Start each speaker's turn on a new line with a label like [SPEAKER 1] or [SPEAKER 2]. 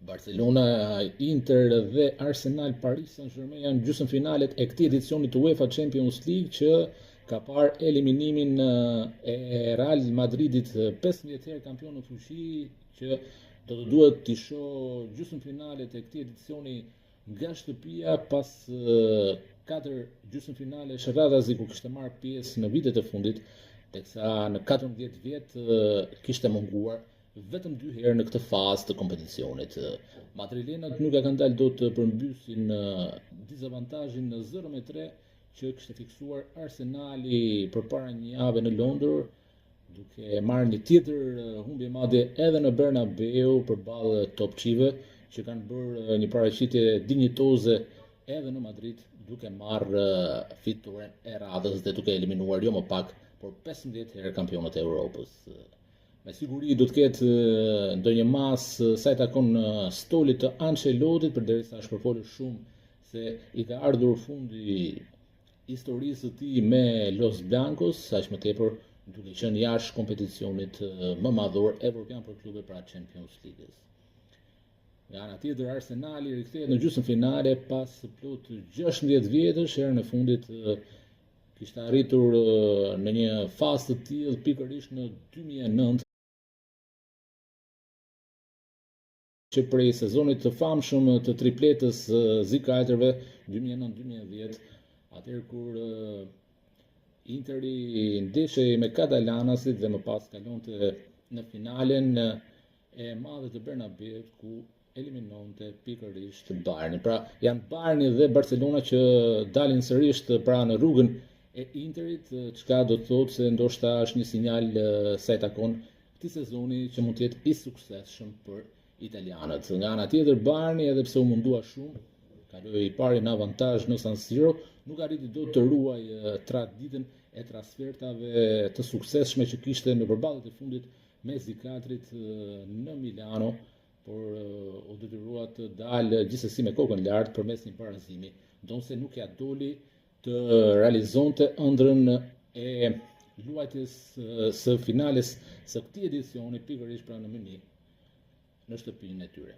[SPEAKER 1] Barcelona, Inter dhe Arsenal Paris Saint-Germain janë gjysmëfinalet e këtij edicioni të UEFA Champions League që ka parë eliminimin e Real Madridit 15 herë kampion në fuqi, që do të duhet të shoh gjysmëfinalet e këtij edicioni nga shtëpia pas 4 gjysmëfinalesh radhazi ku kishte marrë pjesë në vitet e fundit, teksa në 14 vjet kishte munguar vetëm 2 herë në këtë fazë të kompeticionit. Madrilenat nuk e kanë dalë dot të përmbysin dizavantazhin në 0-3 që kishte fiksuar Arsenali përpara një jave në Londër, duke marrë një tjetër humbje madje edhe në Bernabeu përballë topçive që kanë bërë një paraqitje dinjitoze edhe në Madrid, duke marrë fituren e radhës dhe duke eliminuar jo më pak, por 15 herë kampionët e Europës. Me siguri do të ketë ndonjë mas sa i takon stolit të Ancelotit, përderisa është përfolur shumë se i ka ardhur fundi historisë së tij me Los Blancos, aq më tepër duke qenë jashtë kompeticionit më madhor evropian për klube, pra Champions League. Nga ana tjetër, Arsenali rikthehet në gjysmëfinale pas plot 16 vjetësh. Herën e fundit kishte arritur në një fazë të tillë pikërisht në 2009, që prej sezonit të famshëm të tripletës zikajtërve 2009-2010, atëherë kur Interi ndeshej me Katalanasit dhe më pas kalonte në finalen e madhe të Bernabeut, ku eliminonte pikërisht Bayernin. Pra janë Bayerni dhe Barcelona që dalin sërish pra në rrugën e Interit, çka do të thotë se ndoshta është një sinjal sa i takon këtij sezoni që mund të jetë i suksesshëm për italianët. Nga ana tjetër, Bayerni, edhe pse u mundua shumë, kaloi i pari në avantazh në San Siro, nuk arriti dot të ruaj traditën e transfertave të suksesshme që kishte në përballjet e fundit me zikatrit në Milano, por u detyrua të dalë gjithsesi me kokën lart përmes një barazimi, ndonse nuk ja doli të realizonte ëndrrën e luajtjes së finales së këtij edicioni pikërisht pra në Munich, në shtëpinë e tyre.